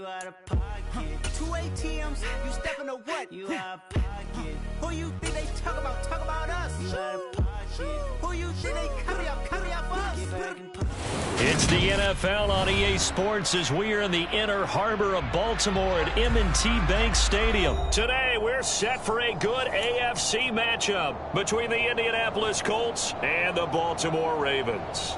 You out of pocket. 2 ATMs, you stepping to what? You out of pocket. Who you think they talk about us? You out of pocket. Who you think they carry out for us? Get back in pocket. It's the NFL on EA Sports as we are in the inner harbor of Baltimore at M&T Bank Stadium. Today, we're set for a good AFC matchup between the Indianapolis Colts and the Baltimore Ravens.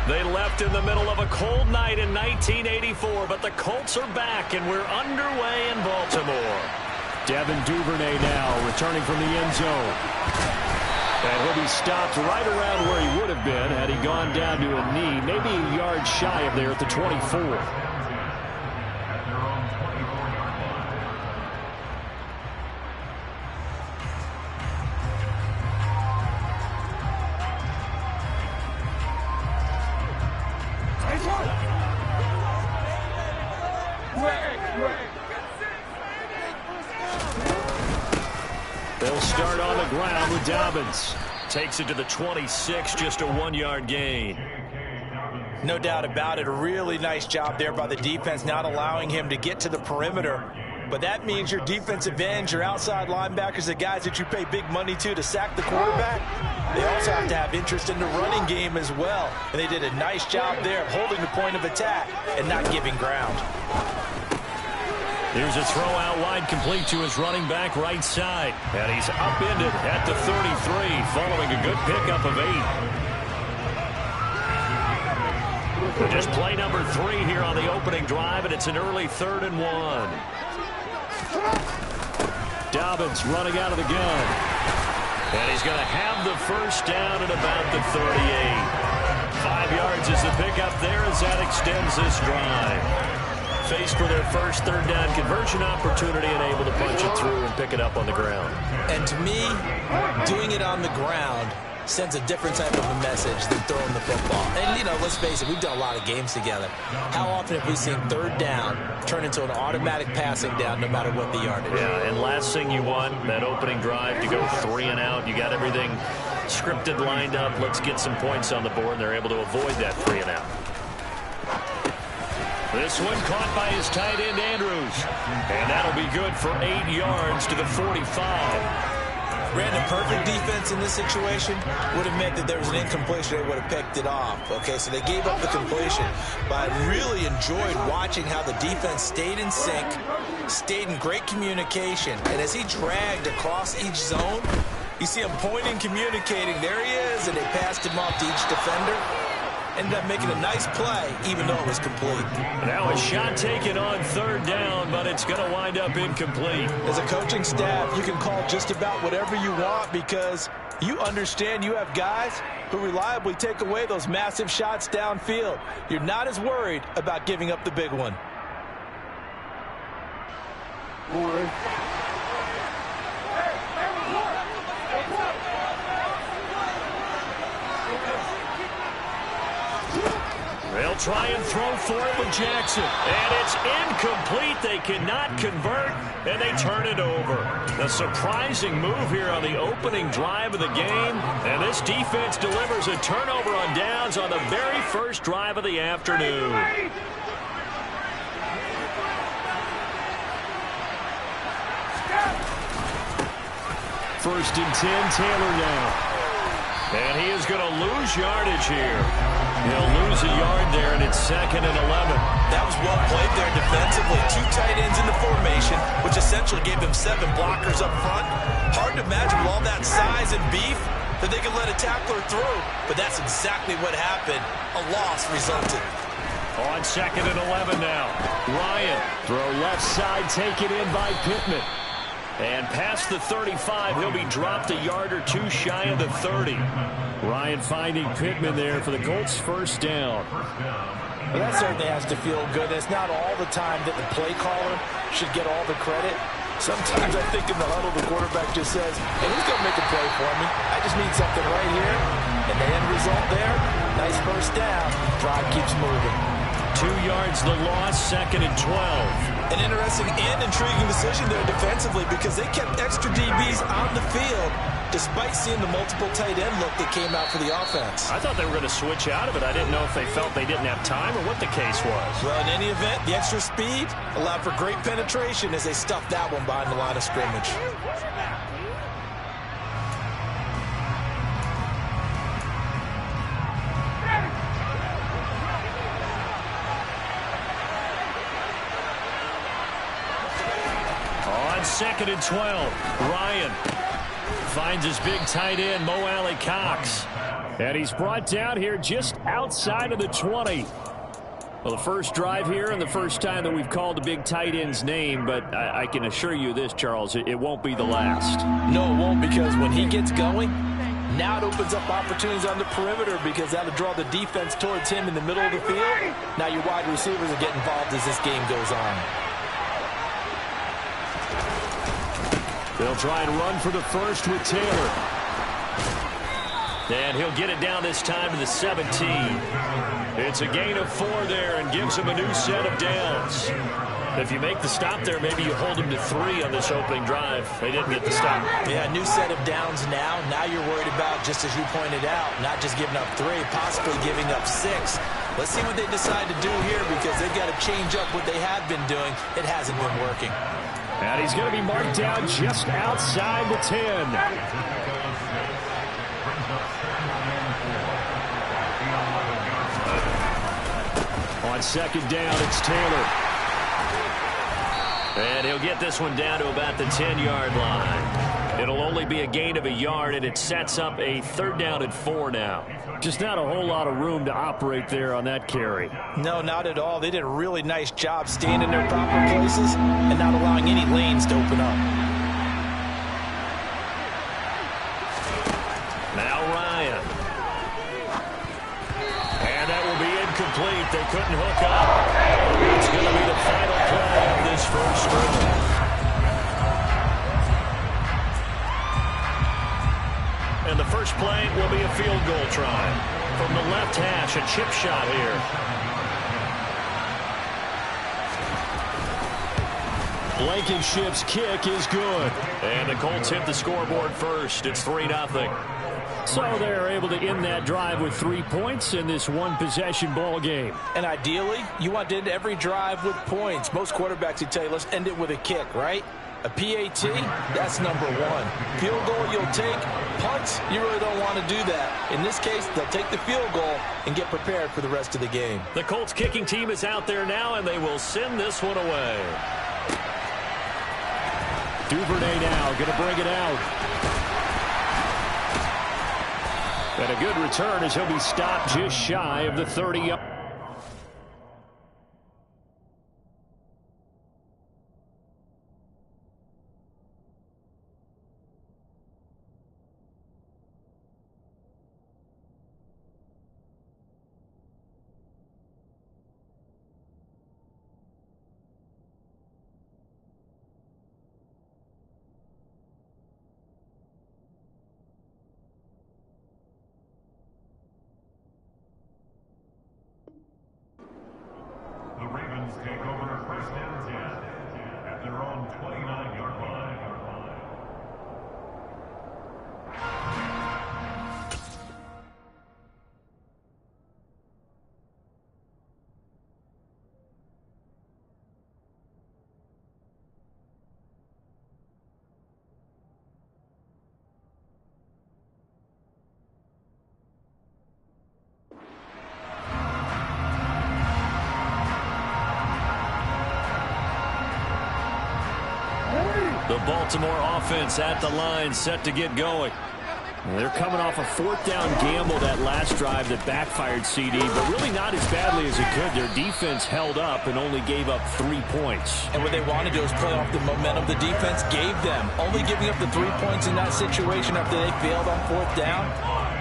They left in the middle of a cold night in 1984, but the Colts are back, and we're underway in Baltimore. Devin Duvernay now returning from the end zone. And he'll be stopped right around where he would have been had he gone down to a knee, maybe a yard shy of there at the 24. They'll start on the ground with Dobbins. Takes it to the 26, just a 1-yard gain. No doubt about it. A really nice job there by the defense, not allowing him to get to the perimeter. But that means your defensive ends, your outside linebackers, the guys that you pay big money to sack the quarterback, they also have to have interest in the running game as well. And they did a nice job there of holding the point of attack and not giving ground. Here's a throw out wide, complete to his running back right side. And he's upended at the 33, following a good pickup of 8. Just play number 3 here on the opening drive, and it's an early 3rd and 1. Dobbins running out of the gun. And he's going to have the first down at about the 38. 5 yards is the pickup there as that extends this drive. Faced for their first 3rd down conversion opportunity and able to punch it through and pick it up on the ground. And to me, doing it on the ground sends a different type of a message than throwing the football. And, you know, let's face it, we've done a lot of games together. How often have we seen 3rd down turn into an automatic passing down no matter what the yardage? Yeah, and last thing you want, that opening drive to go 3 and out. You got everything scripted, lined up. Let's get some points on the board, and they're able to avoid that 3 and out. This one caught by his tight end, Andrews. And that'll be good for 8 yards to the 45. Brandon, perfect defense in this situation would have meant that there was an incompletion. They would have picked it off. Okay, so they gave up the completion. But I really enjoyed watching how the defense stayed in sync, stayed in great communication. And as he dragged across each zone, you see him pointing, communicating. There he is, and they passed him off to each defender. Ended up making a nice play, even though it was complete. Now a shot taken on 3rd down, but it's going to wind up incomplete. As a coaching staff, you can call just about whatever you want because you understand you have guys who reliably take away those massive shots downfield. You're not as worried about giving up the big one. They'll try and throw for it with Jackson. And it's incomplete. They cannot convert, and they turn it over. A surprising move here on the opening drive of the game. And this defense delivers a turnover on downs on the very first drive of the afternoon. 1st and 10, Taylor now. And he is going to lose yardage here. He'll lose a yard there, and it's 2nd and 11. That was well played there defensively. 2 tight ends in the formation, which essentially gave them 7 blockers up front. Hard to imagine with all that size and beef that they could let a tackler through. But that's exactly what happened. A loss resulted. On 2nd and 11 now. Ryan, throw left side, taken in by Pittman. And past the 35, he'll be dropped a yard or two shy of the 30. Ryan finding Pittman there for the Colts' first down. Well, that certainly has to feel good. It's not all the time that the play caller should get all the credit. Sometimes I think in the huddle, the quarterback just says, hey, who's going to make a play for me? I just need something right here. And the end result there, nice first down. Drive keeps moving. 2 yards the loss, 2nd and 12. An interesting and intriguing decision there defensively because they kept extra DBs on the field despite seeing the multiple tight end look that came out for the offense. I thought they were going to switch out of it. I didn't know if they felt they didn't have time or what the case was. Well, in any event, the extra speed allowed for great penetration as they stuffed that one behind the line of scrimmage. On 2nd and 12, Ryan finds his big tight end, Mo Alley-Cox. And he's brought down here just outside of the 20. Well, the first drive here and the first time that we've called a big tight end's name, but I can assure you this, Charles, it won't be the last. No, it won't, because when he gets going, now it opens up opportunities on the perimeter because that'll draw the defense towards him in the middle of the field. Now your wide receivers will get involved as this game goes on. They'll try and run for the first with Taylor. And he'll get it down this time to the 17. It's a gain of 4 there and gives him a new set of downs. If you make the stop there, maybe you hold him to 3 on this opening drive. They didn't get the stop. Yeah, new set of downs now. Now you're worried about, just as you pointed out, not just giving up 3, possibly giving up 6. Let's see what they decide to do here because they've got to change up what they have been doing. It hasn't been working. And he's going to be marked down just outside the 10. On 2nd down, it's Taylor. And he'll get this one down to about the 10-yard line. It'll only be a gain of a yard, and it sets up a 3rd down and 4 now. Just not a whole lot of room to operate there on that carry. No, not at all. They did a really nice job staying in their proper places and not allowing any lanes to open up. Now Ryan. And that will be incomplete. They couldn't hook up. It's going to be the final play of this first drive. And the first play will be a field goal try. From the left hash, a chip shot here. Blankenship's kick is good. And the Colts hit the scoreboard first. It's 3-0. So they're able to end that drive with 3 points in this one-possession ball game. And ideally, you want to end every drive with points. Most quarterbacks would tell you, let's end it with a kick, right? A PAT, that's number 1. Field goal you'll take. Punts, you really don't want to do that. In this case, they'll take the field goal and get prepared for the rest of the game. The Colts kicking team is out there now, and they will send this one away. Duvernay now going to bring it out. And a good return as he'll be stopped just shy of the 30. The Ravens take over 1st and 10 at their own 29-yard line. The Baltimore offense at the line, set to get going. They're coming off a fourth down gamble that last drive that backfired CD, but really not as badly as it could. Their defense held up and only gave up 3 points. And what they wanted to do is play off the momentum the defense gave them. Only giving up the 3 points in that situation after they failed on fourth down.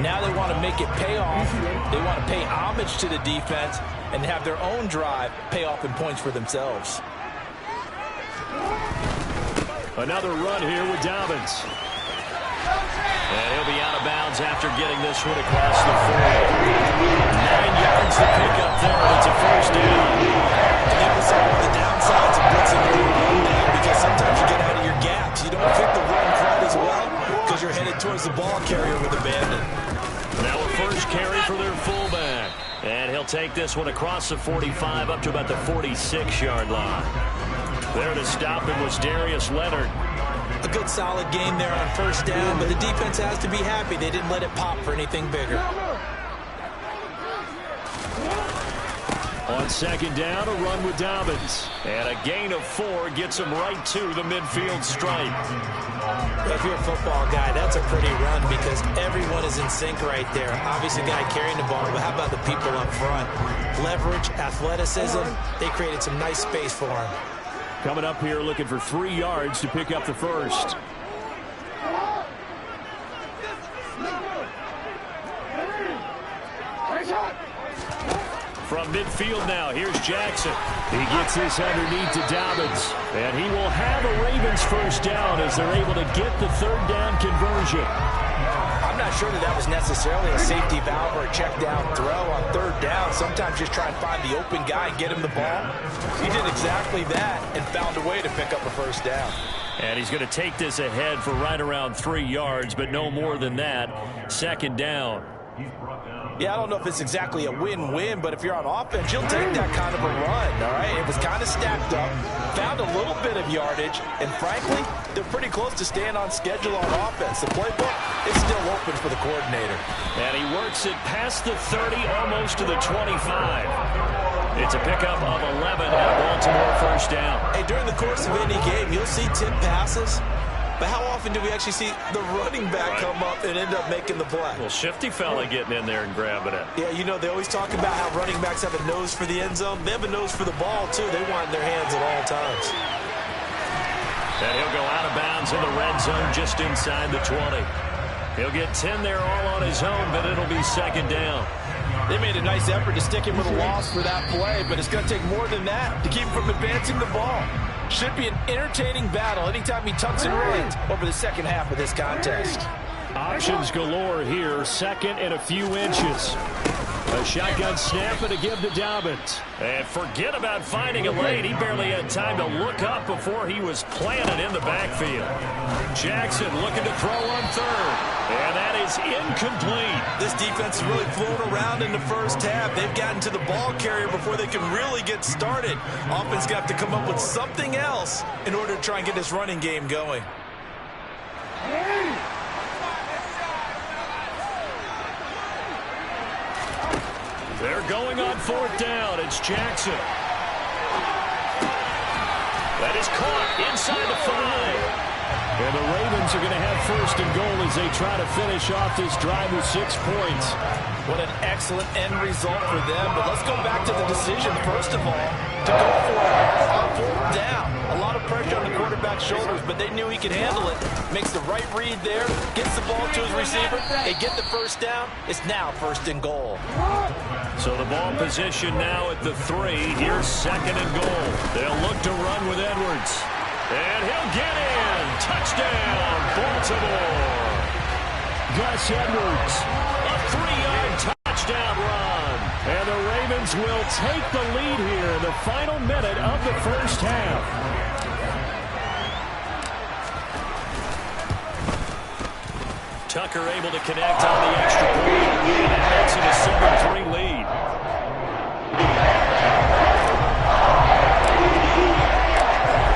Now they want to make it pay off. They want to pay homage to the defense and have their own drive pay off in points for themselves. Another run here with Dobbins. And he'll be out of bounds after getting this one across the 40. 9 yards to pick up there. It's a first down. And that was some of the downsides of blitzing early run down, because sometimes you get out of your gaps. You don't fit the run quite as well because you're headed towards the ball carrier with a bandit. Now a first carry for their fullback. And he'll take this one across the 45 up to about the 46-yard line. There to stop him was Darius Leonard. A good solid game there on first down, but the defense has to be happy they didn't let it pop for anything bigger. On second down, a run with Dobbins. And a gain of 4 gets him right to the midfield stripe. If you're a football guy, that's a pretty run because everyone is in sync right there. Obviously, the guy carrying the ball, but how about the people up front? Leverage, athleticism, they created some nice space for him. Coming up here looking for 3 yards to pick up the first. From midfield now, here's Jackson. He gets this underneath to Dobbins. And he will have a Ravens first down as they're able to get the third down conversion. I'm not sure that was necessarily a safety valve or a check down throw on third down. Sometimes just try and find the open guy and get him the ball. He did exactly that and found a way to pick up a first down. And he's going to take this ahead for right around 3 yards, but no more than that. Second down. Yeah, I don't know if it's exactly a win-win, but if you're on offense, you'll take that kind of a run, all right? It was kind of stacked up, found a little bit of yardage, and frankly, they're pretty close to staying on schedule on offense. The playbook is still open for the coordinator. And he works it past the 30, almost to the 25. It's a pickup of 11 and a Baltimore first down. Hey, during the course of any game, you'll see tip passes, but how often do we actually see the running back come up and end up making the play? Well, shifty fella getting in there and grabbing it. Yeah, you know, they always talk about how running backs have a nose for the end zone. They have a nose for the ball, too. They want it in their hands at all times. And he'll go out of bounds in the red zone just inside the 20. He'll get 10 there all on his own, but it'll be second down. They made a nice effort to stick him with a loss for that play, but it's going to take more than that to keep him from advancing the ball. Should be an entertaining battle anytime he tucks and runs over the second half of this contest. Options galore here, second and a few inches. A shotgun snap and a give to Dobbins. And forget about finding a lane. He barely had time to look up before he was planted in the backfield. Jackson looking to throw on third. And that is incomplete. This defense has really flown around in the first half. They've gotten to the ball carrier before they can really get started. Offense got to come up with something else in order to try and get this running game going. They're going on fourth down. It's Jackson. That is caught inside the 5. And the Ravens are going to have first and goal as they try to finish off this drive with 6 points. What an excellent end result for them. But let's go back to the decision, first of all, to go for it on fourth down. A lot of pressure on the quarterback's shoulders, but they knew he could handle it. Makes the right read there, gets the ball to his receiver. They get the first down. It's now first and goal. So the ball position now at the 3. Here's second and goal. They'll look to run with Edwards. And he'll get in. Touchdown, Baltimore. Gus Edwards, a 3-yard touchdown run. And the Ravens will take the lead here in the final minute of the first half. Tucker able to connect on the extra point. And that makes it a 7-3 lead.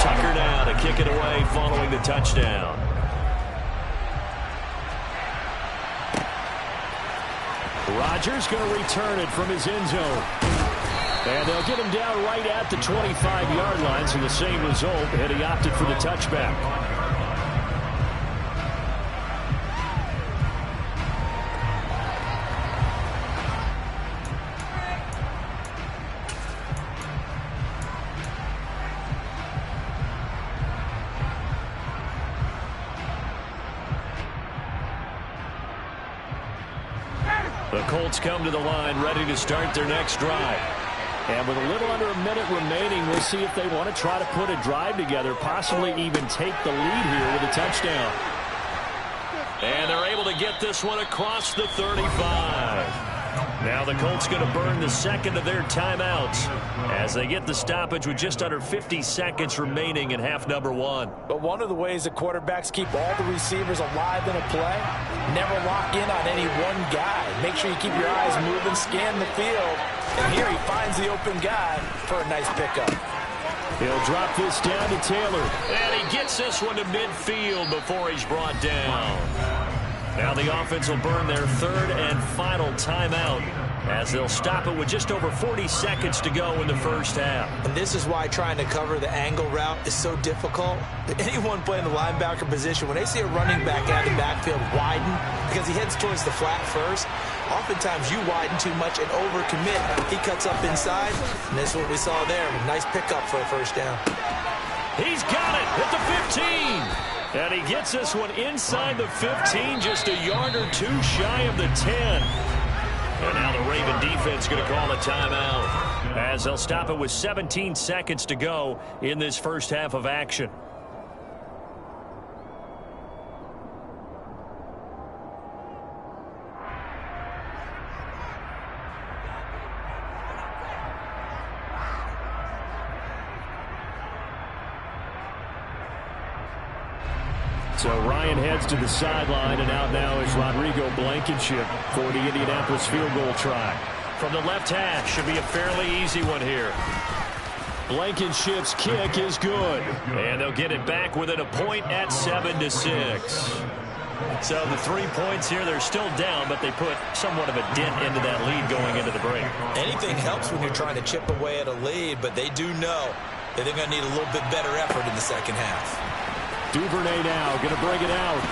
Tucker now to kick it away following the touchdown. Rodgers going to return it from his end zone. And they'll get him down right at the 25-yard line, so the same result, and he opted for the touchback. Colts come to the line, ready to start their next drive. And with a little under a minute remaining, we'll see if they want to try to put a drive together, possibly even take the lead here with a touchdown. And they're able to get this one across the 35. Now the Colts going to burn the second of their timeouts as they get the stoppage with just under 50 seconds remaining in half number one. But one of the ways the quarterbacks keep all the receivers alive in a play, never lock in on any one guy. Make sure you keep your eyes moving, scan the field. And here he finds the open guy for a nice pickup. He'll drop this down to Taylor. And he gets this one to midfield before he's brought down. Now the offense will burn their third and final timeout as they'll stop it with just over 40 seconds to go in the first half. And this is why trying to cover the angle route is so difficult. Anyone playing the linebacker position, when they see a running back out of the backfield widen because he heads towards the flat first, oftentimes you widen too much and overcommit. He cuts up inside, and this is what we saw there. Nice pickup for a first down. He's got it at the 15. And he gets this one inside the 15, just a yard or two shy of the 10. And now the Raven defense going to call a timeout as they'll stop it with 17 seconds to go in this first half of action. So Ryan heads to the sideline, and out now is Rodrigo Blankenship for the Indianapolis field goal try. From the left hash, should be a fairly easy one here. Blankenship's kick is good, and they'll get it back within a point at 7-6. So the 3 points here, they're still down, but they put somewhat of a dent into that lead going into the break. Anything helps when you're trying to chip away at a lead, but they do know that they're going to need a little bit better effort in the second half. Duvernay now going to bring it out.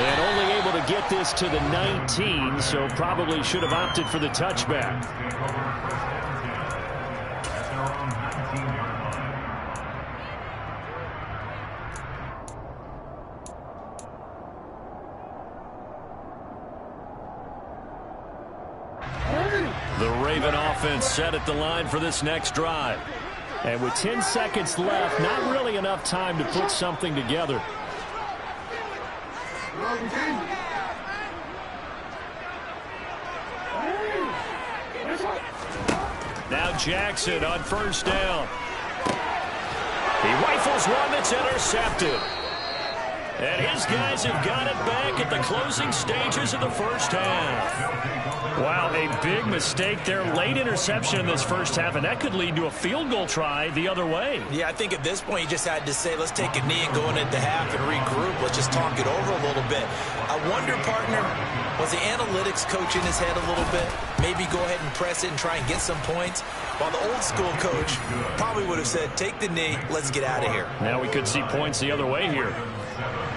And only able to get this to the 19, so probably should have opted for the touchback. The Raven offense set at the line for this next drive. And with 10 seconds left, not really enough time to put something together. Now Jackson on first down. He rifles one that's intercepted. And his guys have got it back at the closing stages of the first half. Wow, a big mistake there. Late interception in this first half, and that could lead to a field goal try the other way. Yeah, I think at this point you just had to say, let's take a knee and go into the half and regroup. Let's just talk it over a little bit. I wonder, partner, was the analytics coach in his head a little bit? Maybe go ahead and press it and try and get some points? While the old school coach probably would have said, take the knee, let's get out of here. Now we could see points the other way here.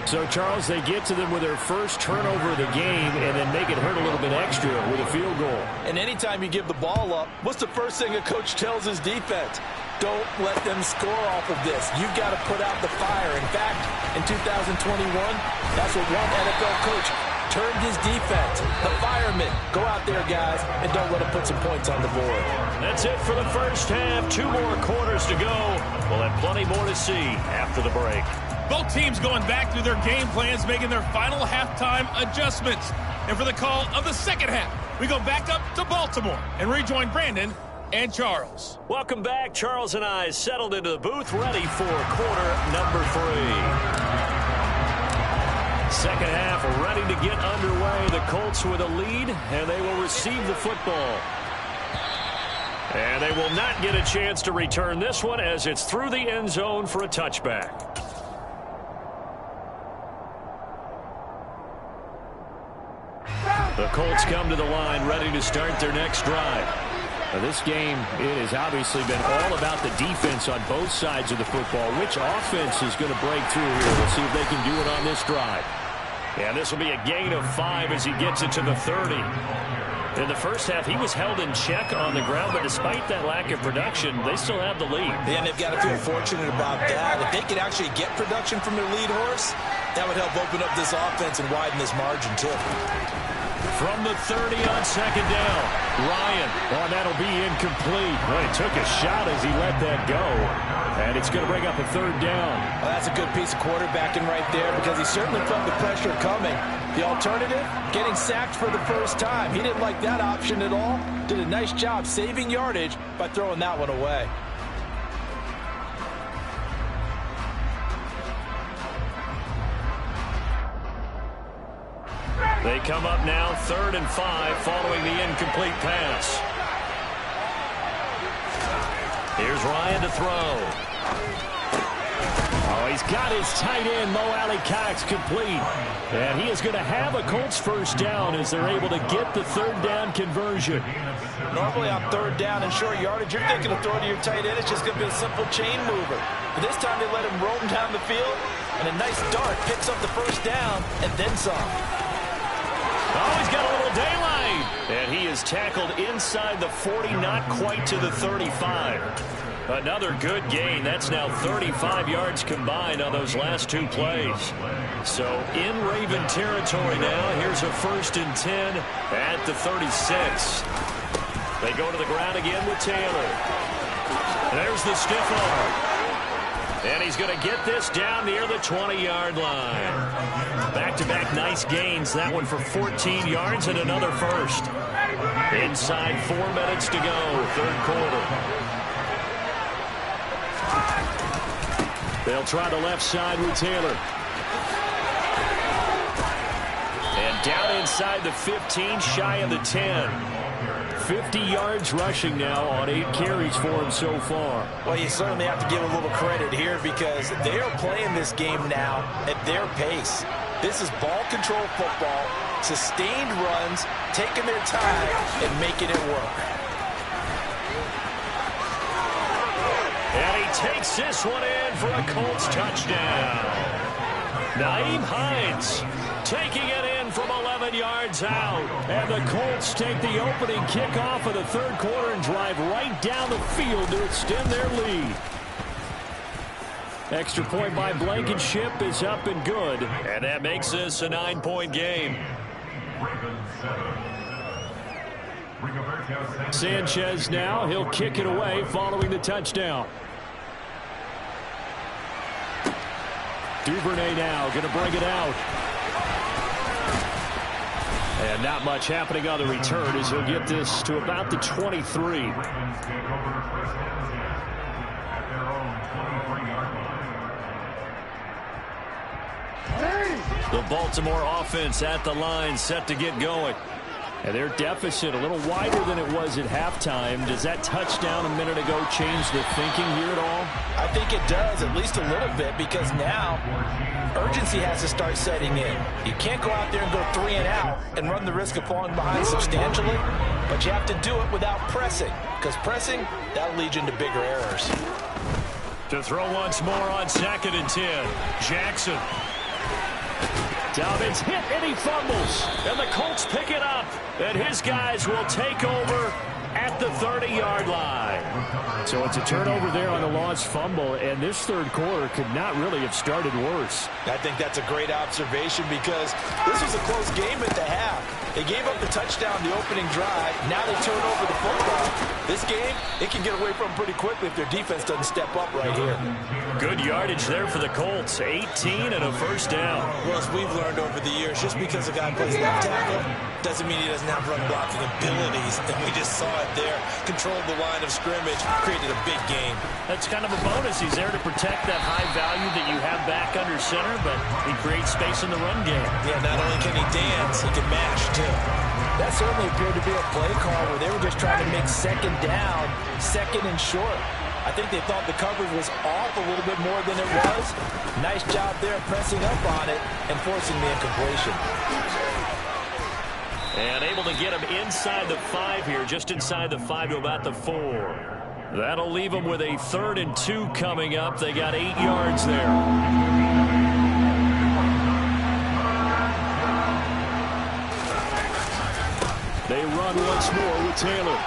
So, Charles, they get to them with their first turnover of the game and then make it hurt a little bit extra with a field goal. And anytime you give the ball up, what's the first thing a coach tells his defense? Don't let them score off of this. You've got to put out the fire. In fact, in 2021, that's what one NFL coach termed his defense. The firemen. Go out there, guys, and don't let them put some points on the board. That's it for the first half. 2 more quarters to go. We'll have plenty more to see after the break. Both teams going back through their game plans, making their final halftime adjustments. And for the call of the second half, we go back up to Baltimore and rejoin Brandon and Charles. Welcome back. Charles and I settled into the booth, ready for quarter number 3. Second half ready to get underway. The Colts with a lead, and they will receive the football. And they will not get a chance to return this one as it's through the end zone for a touchback. The Colts come to the line ready to start their next drive. Now this game, it has obviously been all about the defense on both sides of the football. Which offense is going to break through here? We'll see if they can do it on this drive. And this will be a gain of 5 as he gets it to the 30. In the first half, he was held in check on the ground, but despite that lack of production, they still have the lead. Yeah, and they've got to feel fortunate about that. If they could actually get production from their lead horse, that would help open up this offense and widen this margin, too. From the 30 on second down. Ryan. Oh, that'll be incomplete. Well, he took a shot as he let that go. And it's going to bring up a third down. Well, that's a good piece of quarterbacking right there because he certainly felt the pressure coming. The alternative, getting sacked for the first time. He didn't like that option at all. Did a nice job saving yardage by throwing that one away. They come up now 3rd and 5 following the incomplete pass. Here's Ryan to throw. Oh, he's got his tight end, Mo Alley-Cox, complete. And he is going to have a Colts first down as they're able to get the third down conversion. Normally on third down and short yardage, you're thinking of throwing to your tight end. It's just going to be a simple chain mover. But this time they let him roam down the field, and a nice dart picks up the first down and then some. Oh, he's got a little daylight. And he is tackled inside the 40, not quite to the 35. Another good gain. That's now 35 yards combined on those last two plays. So in Raven territory now. Here's a 1st and 10 at the 36. They go to the ground again with Taylor. There's the stiff arm. And he's going to get this down near the 20-yard line. Back-to-back nice gains. That one for 14 yards and another first. Inside 4 minutes to go, third quarter. They'll try the left side with Taylor. And down inside the 15, shy of the 10. 50 yards rushing now on 8 carries for him so far. Well, you certainly have to give a little credit here because they are playing this game now at their pace. This is ball control football, sustained runs, taking their time and making it work. And he takes this one in for a Colts touchdown. Nyheim Hines taking it in from 11 yards out. And the Colts take the opening kickoff of the third quarter and drive right down the field to extend their lead. Extra point by Blankenship is up and good. And that makes this a 9-point game. Sanchez now, he'll kick it away following the touchdown. Duvernay now going to bring it out. And not much happening on the return as he'll get this to about the 23. The Baltimore offense at the line set to get going. And their deficit a little wider than it was at halftime. Does that touchdown a minute ago change the thinking here at all? I think it does, at least a little bit, because now urgency has to start setting in. You can't go out there and go 3 and out and run the risk of falling behind substantially, but you have to do it without pressing, because pressing, that'll lead you into bigger errors. To throw once more on 2nd and 10. Jackson. Dobbins hit and he fumbles. And the Colts pick it up. And his guys will take over at the 30-yard line. So it's a turnover there on the lost fumble. And this third quarter could not really have started worse. I think that's a great observation because this was a close game at the half. They gave up the touchdown the opening drive. Now they turn over the football. This game, it can get away from them pretty quickly if their defense doesn't step up right here. Good yardage there for the Colts. 18 and a first down. Well, as we've learned over the years, just because a guy plays left tackle doesn't mean he doesn't have run blocking abilities. And we just saw it there. Controlled the line of scrimmage, created a big game. That's kind of a bonus. He's there to protect that high value that you have back under center, but he creates space in the run game. Yeah, not only can he dance, he can mash, too. That certainly appeared to be a play call where they were just trying to make second down, second and short. I think they thought the coverage was off a little bit more than it was. Nice job there pressing up on it and forcing the incompletion. And able to get him inside the 5 here, just inside the 5 to about the 4. That'll leave them with a 3rd and 2 coming up. They got 8 yards there. They run once more with Taylor.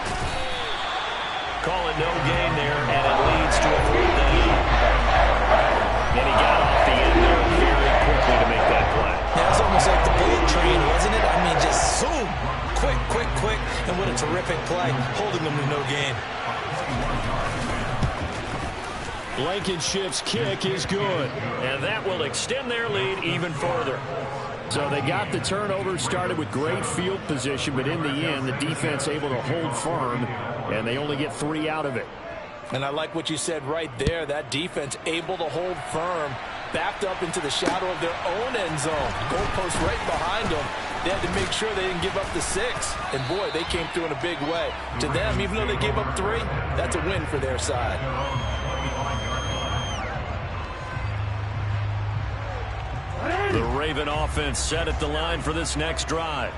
Call it no gain there, and it leads to a 3rd down. And he got off the end there very quickly to make that play. Yeah, almost like the bullet train, wasn't it? I mean, just zoom. Quick, quick, quick. And what a terrific play, holding them to no gain. Blankenship's kick is good, and that will extend their lead even further. So they got the turnover, started with great field position, but in the end, the defense able to hold firm, and they only get 3 out of it. And I like what you said right there. That defense able to hold firm, backed up into the shadow of their own end zone. Goalpost right behind them. They had to make sure they didn't give up the 6. And, boy, they came through in a big way. To them, even though they gave up 3, that's a win for their side. The Raven offense set at the line for this next drive.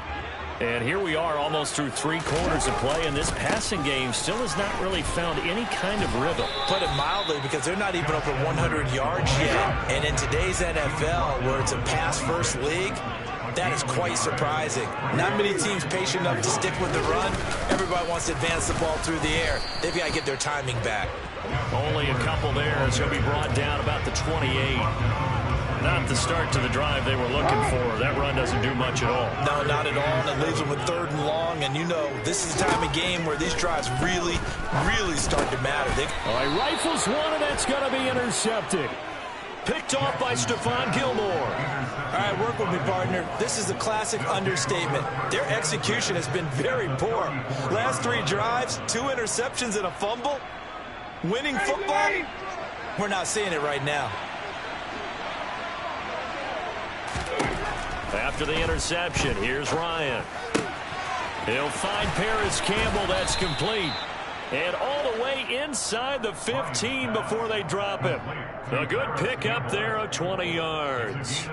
And here we are almost through 3 quarters of play, and this passing game still has not really found any kind of rhythm. Put it mildly, because they're not even over 100 yards yet. And in today's NFL, where it's a pass-first league, that is quite surprising. Not many teams patient enough to stick with the run. Everybody wants to advance the ball through the air. They've got to get their timing back. Only a couple there as he'll be brought down about the 28. Not the start to the drive they were looking for. That run doesn't do much at all. No, not at all. And it leaves them with 3rd and long. And you know, this is the time of game where these drives really, really start to matter. All right, rifles one, and that's going to be intercepted. Picked off by Stephon Gilmore. All right, work with me, partner. This is a classic understatement. Their execution has been very poor. Last 3 drives, 2 interceptions and a fumble. Winning football? We're not seeing it right now. After the interception, here's Ryan. He'll find Paris Campbell. That's complete. And all the way inside the 15 before they drop him. A good pickup there of 20 yards.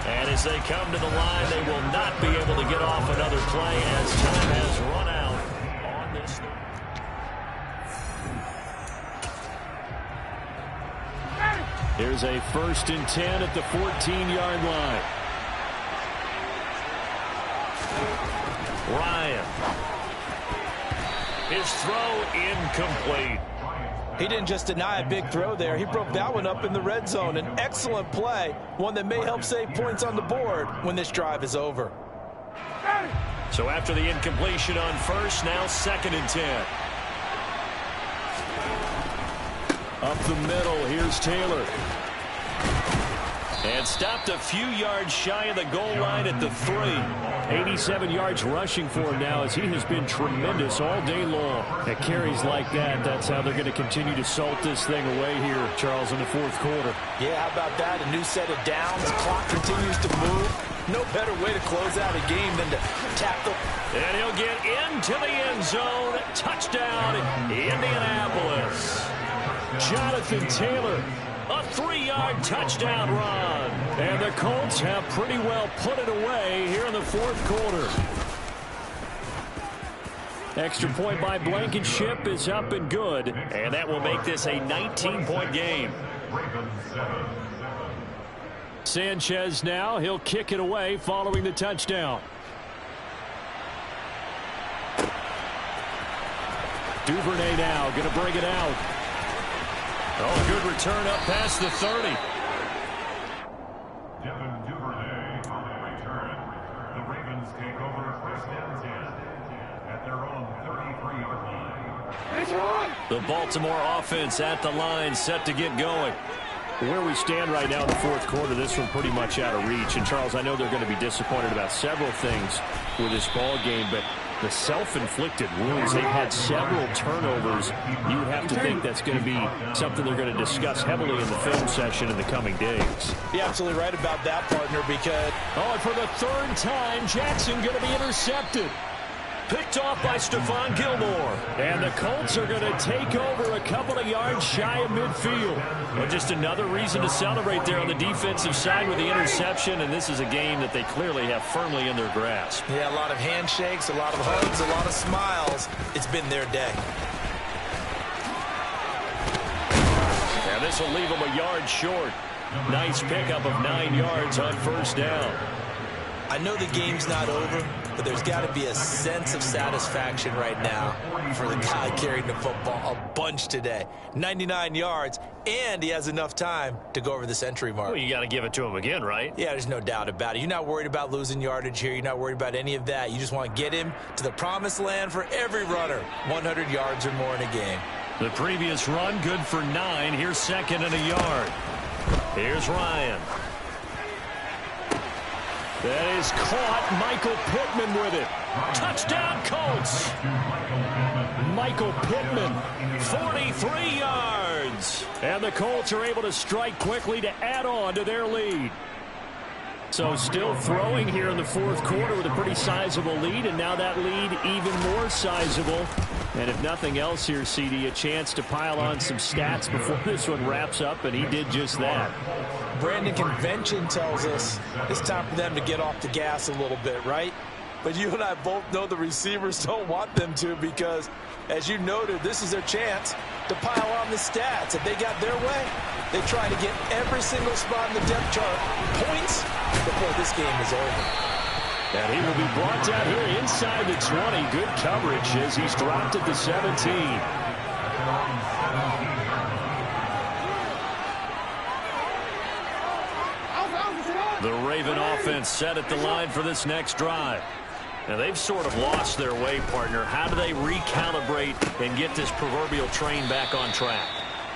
And as they come to the line, they will not be able to get off another play as time has run out on this. Here's a 1st and 10 at the 14-yard line. Ryan. His throw incomplete. He didn't just deny a big throw there. He broke that one up in the red zone. An excellent play, one that may help save points on the board when this drive is over. So after the incompletion on 1st, now 2nd and 10. Up the middle, here's Taylor. And stopped a few yards shy of the goal line at the 3. 87 yards rushing for him now as he has been tremendous all day long. At carries like that, that's how they're going to continue to salt this thing away here, Charles, in the 4th quarter. Yeah, how about that? A new set of downs. Clock continues to move. No better way to close out a game than to tackle. And he'll get into the end zone. Touchdown, Indianapolis. Jonathan Taylor, a 3-yard touchdown run. And the Colts have pretty well put it away here in the 4th quarter. Extra point by Blankenship is up and good. And that will make this a 19-point game. Sanchez now, he'll kick it away following the touchdown. Duvernay now going to bring it out. Oh, good return up past the 30. Devin Duvernay on the return. The Ravens take over 1st and 10 at their own 33-yard line. The Baltimore offense at the line, set to get going. Where we stand right now in the 4th quarter, this one pretty much out of reach. And, Charles, I know they're going to be disappointed about several things with this ball game, but the self-inflicted wounds, they've had several turnovers. You would have to think that's going to be something they're going to discuss heavily in the film session in the coming days. You're absolutely right about that, partner, because... Oh, and for the 3rd time, Jackson going to be intercepted. Picked off by Stephon Gilmore. And the Colts are going to take over a couple of yards shy of midfield. But just another reason to celebrate there on the defensive side with the interception. And this is a game that they clearly have firmly in their grasp. Yeah, a lot of handshakes, a lot of hugs, a lot of smiles. It's been their day. And this will leave them a yard short. Nice pickup of 9 yards on 1st down. I know the game's not over, but there's got to be a sense of satisfaction right now for the guy carrying the football a bunch today. 99 yards, and he has enough time to go over the century mark. Well, you got to give it to him again, right? Yeah, there's no doubt about it. You're not worried about losing yardage here. You're not worried about any of that. You just want to get him to the promised land for every runner. 100 yards or more in a game. The previous run, good for 9. Here's 2nd and a yard. Here's Ryan. That is caught. Michael Pittman with it. Touchdown, Colts. Michael Pittman, 43 yards. And the Colts are able to strike quickly to add on to their lead. So still throwing here in the 4th quarter with a pretty sizable lead, and now that lead even more sizable. And if nothing else here, CD, a chance to pile on some stats before this one wraps up, and he did just that. Brandon, convention tells us it's time for them to get off the gas a little bit, right? But you and I both know the receivers don't want them to, because, as you noted, this is their chance to pile on the stats. If they got their way, they try to get every single spot in the depth chart points before this game is over. And he will be brought down here inside the 20. Good coverage as he's dropped at the 17. The Raven offense set at the line for this next drive. Now, they've sort of lost their way, partner. How do they recalibrate and get this proverbial train back on track?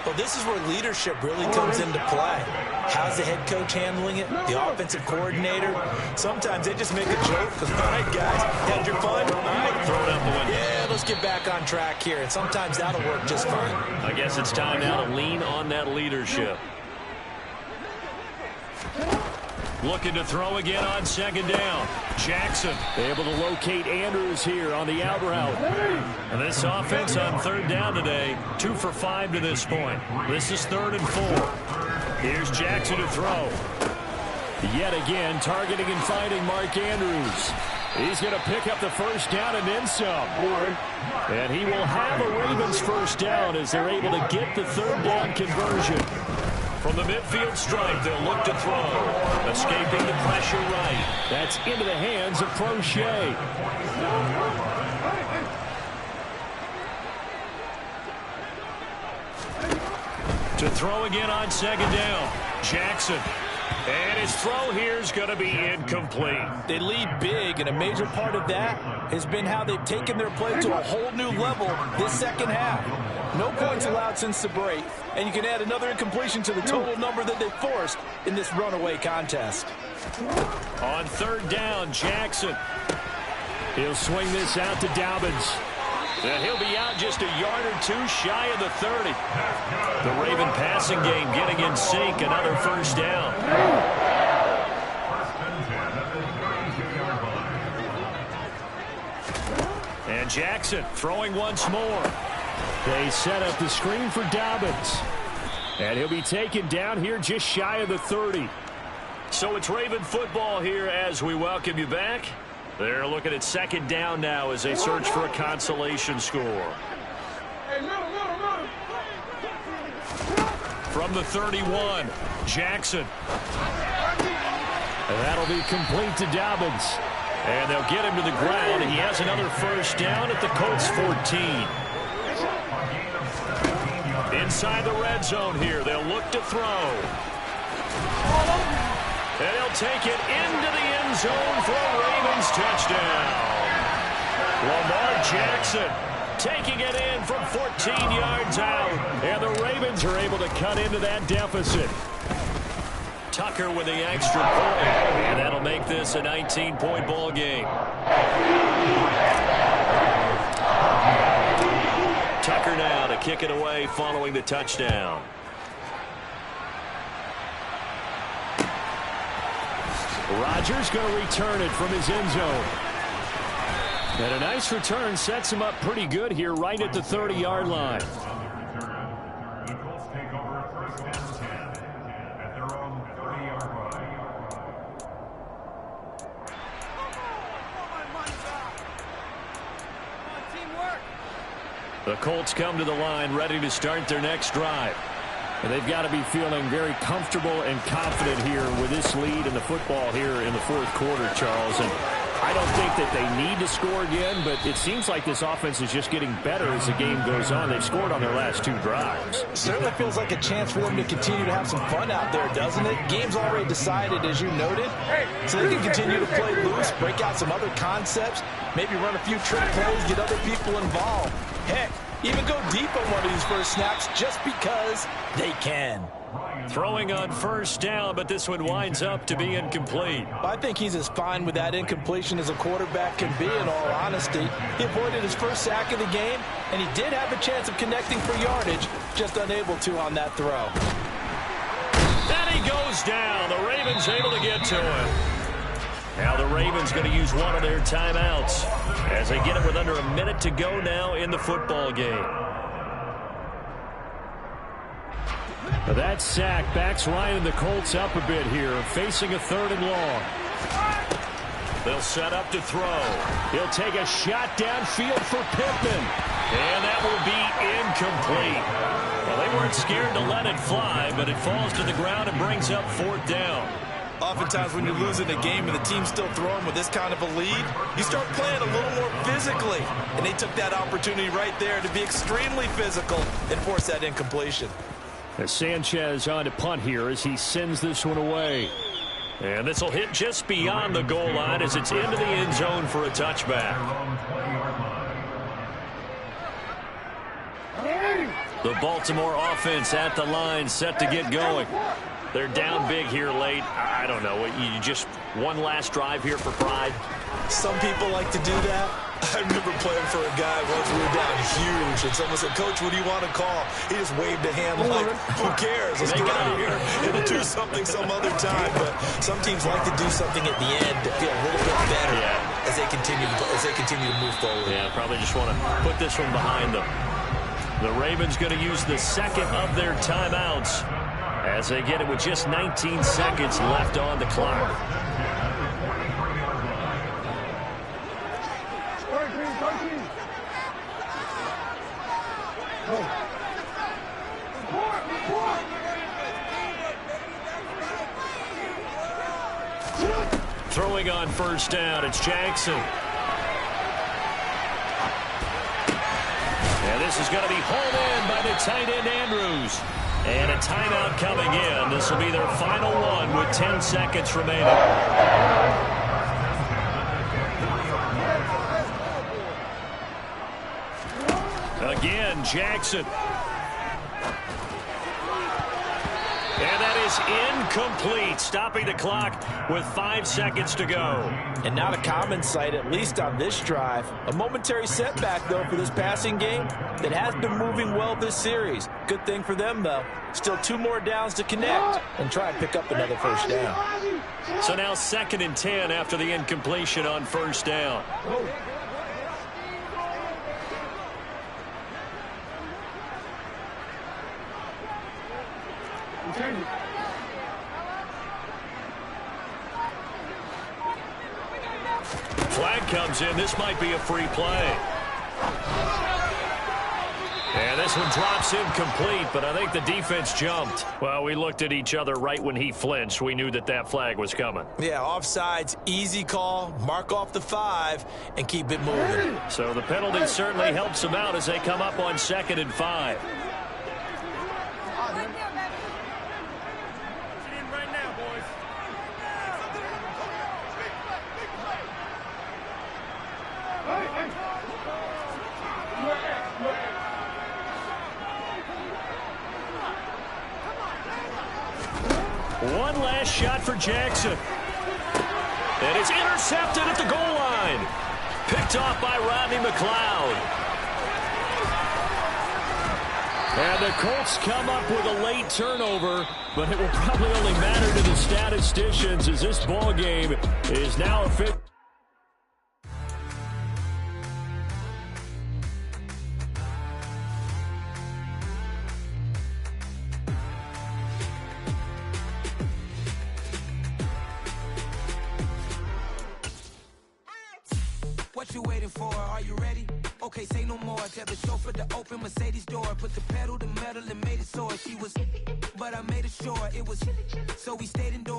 Well, this is where leadership really comes into play. How's the head coach handling it? The offensive coordinator? Sometimes they just make a joke. All right, guys, had your fun? All right, Throw it out the window. yeah, let's get back on track here. And sometimes that'll work just fine. I guess it's time now to lean on that leadership. Looking to throw again on 2nd down. Jackson able to locate Andrews here on the out route. And this offense on 3rd down today, 2 for 5 to this point. This is 3rd and 4. Here's Jackson to throw. Yet again, targeting and finding Mark Andrews. He's going to pick up the 1st down and then some. And he will have a Ravens 1st down as they're able to get the 3rd down conversion. From the midfield stripe, they'll look to throw. Escaping the pressure right. That's into the hands of Prochet. To throw again on 2nd down. Jackson. And his throw here is going to be incomplete. They lead big, and a major part of that has been how they've taken their play to a whole new level this 2nd half. No points allowed since the break, and you can add another incompletion to the total number that they forced in this runaway contest. On 3rd down, Jackson. He'll swing this out to Dobbins. And he'll be out just a yard or 2 shy of the 30. The Raven passing game getting in sync. Another 1st down. And Jackson throwing once more. They set up the screen for Dobbins. And he'll be taken down here just shy of the 30. So it's Raven football here as we welcome you back. They're looking at 2nd down now as they search for a consolation score. From the 31, Jackson. And that'll be complete to Dobbins. And they'll get him to the ground. He has another 1st down at the Colts 14. Inside the red zone here, they'll look to throw. And he'll take it into the end zone for a Ravens touchdown. Lamar Jackson taking it in from 14 yards out. And the Ravens are able to cut into that deficit. Tucker with the extra point. And that'll make this a 19-point ball game. Tucker now to kick it away following the touchdown. Rodgers going to return it from his end zone. And a nice return sets him up pretty good here right at the 30-yard line. The Colts take over 1st and 10 at their own 30-yard line. The Colts come to the line ready to start their next drive. And they've got to be feeling very comfortable and confident here with this lead in the football here in the 4th quarter, Charles. And I don't think that they need to score again, but it seems like this offense is just getting better as the game goes on. They've scored on their last 2 drives. Certainly feels like a chance for them to continue to have some fun out there, doesn't it? Game's already decided, as you noted, so they can continue to play loose, break out some other concepts, maybe run a few trick plays, get other people involved. Heck, even go deep on one of these first snaps just because they can. Throwing on first down, but this one winds up to be incomplete. I think he's as fine with that incompletion as a quarterback can be, in all honesty. He avoided his first sack of the game, and he did have a chance of connecting for yardage, just unable to on that throw. And he goes down. The Ravens able to get to him. Now the Ravens going to use one of their timeouts as they get it with under a minute to go now in the football game. That sack backs Ryan and the Colts up a bit here, facing a 3rd and long. They'll set up to throw. He'll take a shot downfield for Pittman. And that will be incomplete. Well, they weren't scared to let it fly, but it falls to the ground and brings up 4th down. Oftentimes when you're losing a game and the team's still throwing with this kind of a lead, you start playing a little more physically. And they took that opportunity right there to be extremely physical and force that incompletion. As Sanchez on to punt here as he sends this one away. And this will hit just beyond the goal line as it's into the end zone for a touchback. The Baltimore offense at the line set to get going. They're down big here late. I don't know. You just one last drive here for pride? Some people like to do that. I remember playing for a guy once we were down huge, and someone said, "Coach, what do you want to call?" He just waved a hand like, "Who cares? Let's get out of here and we'll do something some other time." But some teams like to do something at the end to feel a little bit better as they continue to move forward. Yeah, probably just want to put this one behind them. The Ravens going to use the 2nd of their timeouts as they get it with just 19 seconds left on the clock. Throwing on first down, it's Jackson. And this is going to be hauled in by the tight end Andrews. And a timeout coming in. This will be their final one with 10 seconds remaining. Again, Jackson. And that is incomplete, stopping the clock with 5 seconds to go. And not a common sight, at least on this drive. A momentary setback, though, for this passing game that has been moving well this series. Good thing for them, though. Still 2 more downs to connect and try and pick up another first down. So now 2nd and 10 after the incompletion on first down. Flag comes in. This might be a free play. And this one drops incomplete, but I think the defense jumped. Well, we looked at each other right when he flinched. We knew that that flag was coming. Yeah, offsides, easy call, mark off the 5, and keep it moving. So the penalty certainly helps them out as they come up on 2nd and 5. One last shot for Jackson. And it's intercepted at the goal line. Picked off by Rodney McLeod. And the Colts come up with a late turnover, but it will probably only matter to the statisticians as this ball game is now official. What you waiting for? Are you ready? Okay, say no more. Tell the chauffeur to open Mercedes door. Put the pedal to metal and made it soar. She was, but I made it sure it was. So we stayed indoors.